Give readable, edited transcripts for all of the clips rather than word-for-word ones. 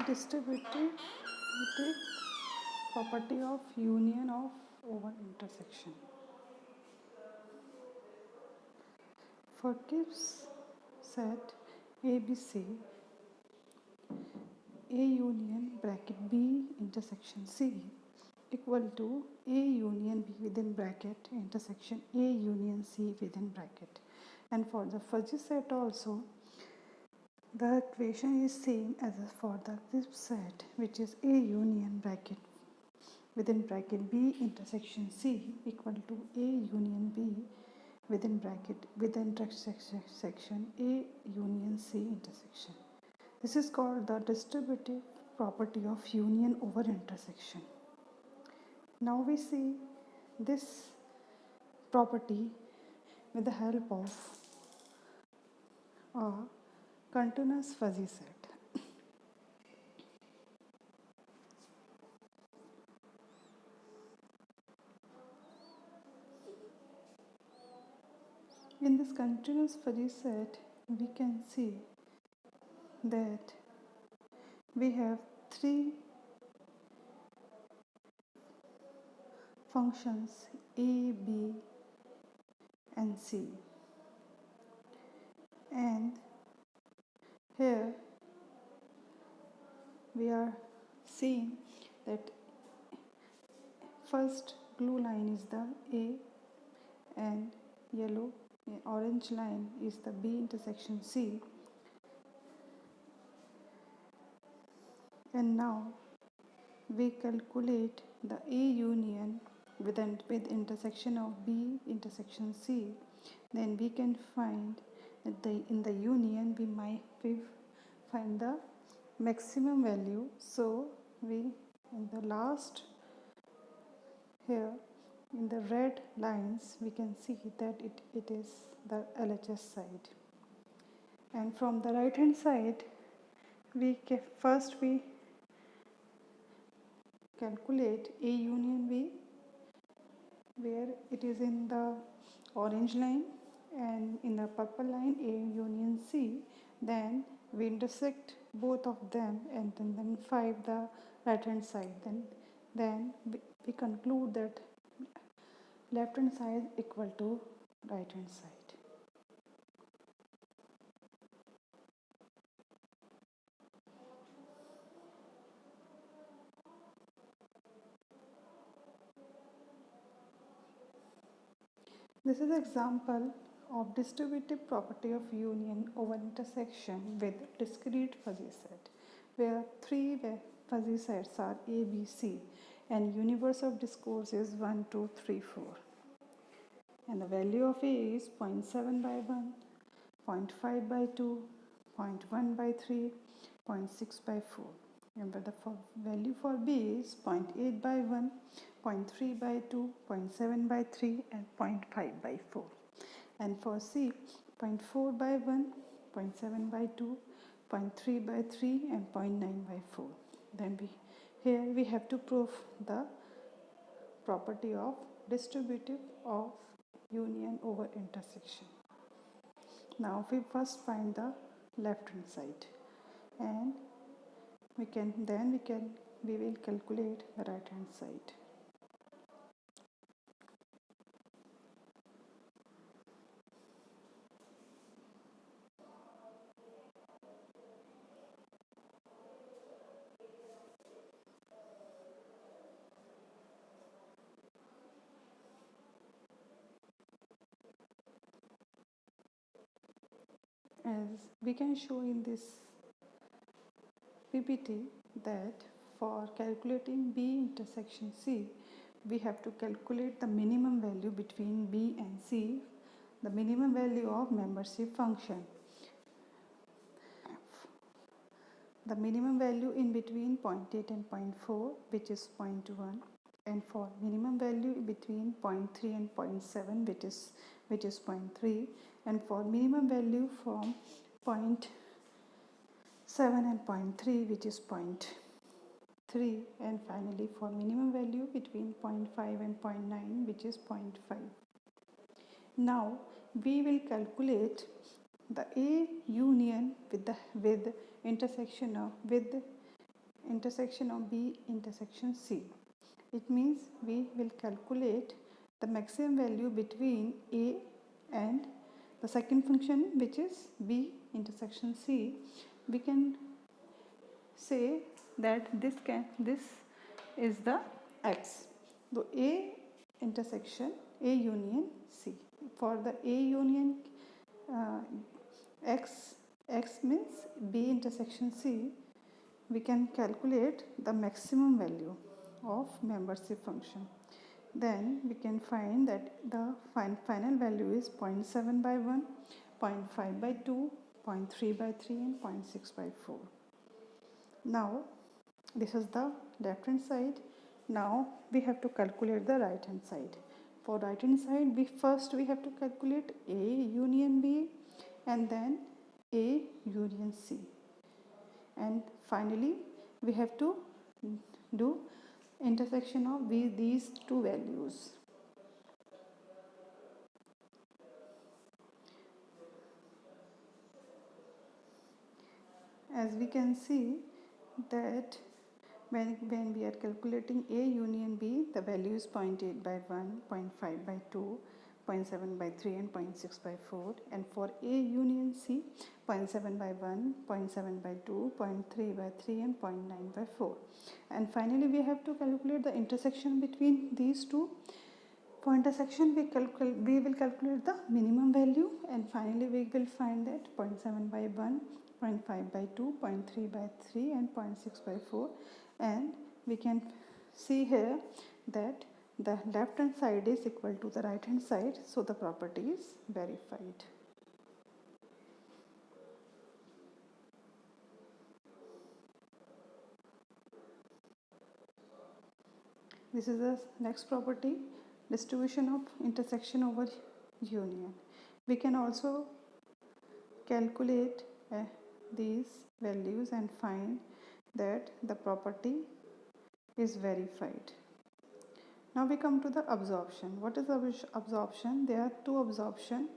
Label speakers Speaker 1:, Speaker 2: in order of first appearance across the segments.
Speaker 1: Distributive property of union of over intersection. For Gibbs set ABC, A union bracket B intersection C equal to A union B within bracket intersection A union C within bracket. And for the fuzzy set also, the equation is same as for the Gibbs set, which is A union bracket within bracket B intersection C equal to A union B within bracket within intersection A union C intersection. This is called the distributive property of union over intersection. Now we see this property with the help of a continuous fuzzy set. In this continuous fuzzy set, we can see that we have three functions A, B, and C. And here we are seeing that first blue line is the A and yellow orange line is the B intersection C. And now we calculate the A union with intersection of B intersection C. Then we can find that in the union we find the maximum value. So we in the last here in the red lines we can see that it is the LHS side. And from the right hand side we calculate A union B, where it is in the orange line, and in the purple line A union C. Then we intersect both of them and then find the right hand side. Then we conclude that left hand side equal to right hand side. This is an example of distributive property of union over intersection with discrete fuzzy set, where three fuzzy sets are A, B, C, and universe of discourse is 1, 2, 3, 4. And the value of A is 0.7 by 1, 0.5 by 2, 0.1 by 3, 0.6 by 4. And the value for B is 0.8 by 1, 0.3 by 2, 0.7 by 3, and 0.5 by 4. And for C, 0.4 by 1, 0.7 by 2, 0.3 by 3, and 0.9 by 4. Then here we have to prove the property of distributive of union over intersection. Now we first find the left hand side, and we will calculate the right hand side. As we can show in this PPT that for calculating B intersection C, we have to calculate the minimum value between B and C, the minimum value of membership function. The minimum value in between 0.8 and 0.4, which is 0.1, and for minimum value between 0.3 and 0.7, which is 0.3, and for minimum value from 0.7 and 0.3, which is 0.3, and finally for minimum value between 0.5 and 0.9, which is 0.5. Now we will calculate the A union with intersection of with intersection of B intersection C. It means we will calculate the maximum value between A and the second function, which is B intersection C. We can say that this is the X. So A intersection A union C. For the A union X means B intersection C, we can calculate the maximum value of membership function. Then we can find that the final value is 0.7 by 1, 0.5 by 2, 0.3 by 3 and 0.6 by 4. Now this is the left hand side. Now we have to calculate the right hand side. For right hand side, we have to calculate A union B and then A union C. And finally we have to do intersection of these two values. As we can see that when we are calculating A union B, the value is 0.8 by 1, 0.5 by 2, 0.7 by 3 and 0.6 by 4. And for A union C, 0.7 by 1, 0.7 by 2, 0.3 by 3 and 0.9 by 4. And finally we have to calculate the intersection between these two. For intersection we will calculate the minimum value, and finally we will find that 0.7 by 1, 0.5 by 2, 0.3 by 3 and 0.6 by 4. And we can see here that the left hand side is equal to the right hand side, so the property is verified. This is the next property, distribution of intersection over union. We can also calculate these values and find that the property is verified. Now we come to the absorption. What is absorption? There are two absorption,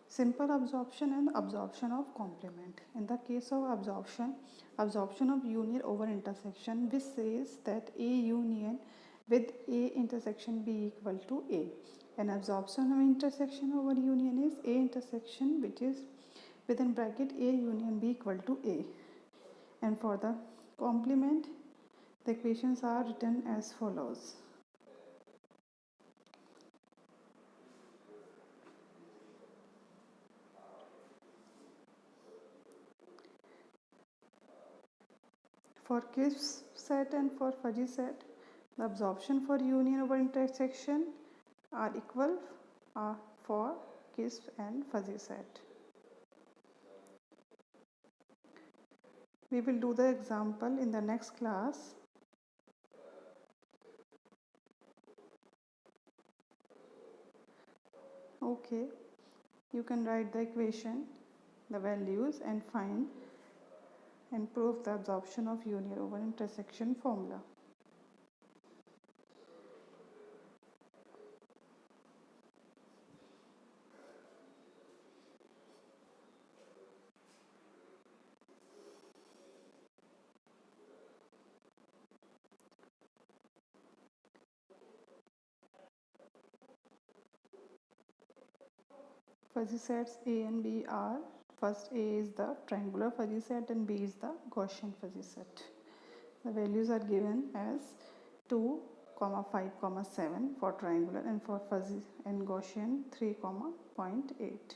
Speaker 1: simple absorption and absorption of complement. In the case of absorption of union over intersection, which says that A union with A intersection B equal to A. And absorption of intersection over union is A intersection, which is within bracket A union B equal to A. And for the complement, the equations are written as follows. For crisp set and for fuzzy set, the absorption for union over intersection are equal for crisp and fuzzy set. We will do the example in the next class. Okay, you can write the equation, the values, and find and prove the absorption of union over intersection formula. Fuzzy sets A and B are, first A is the triangular fuzzy set and B is the Gaussian fuzzy set. The values are given as 2, 5, 7 for triangular, and for fuzzy and Gaussian 3, 0.8.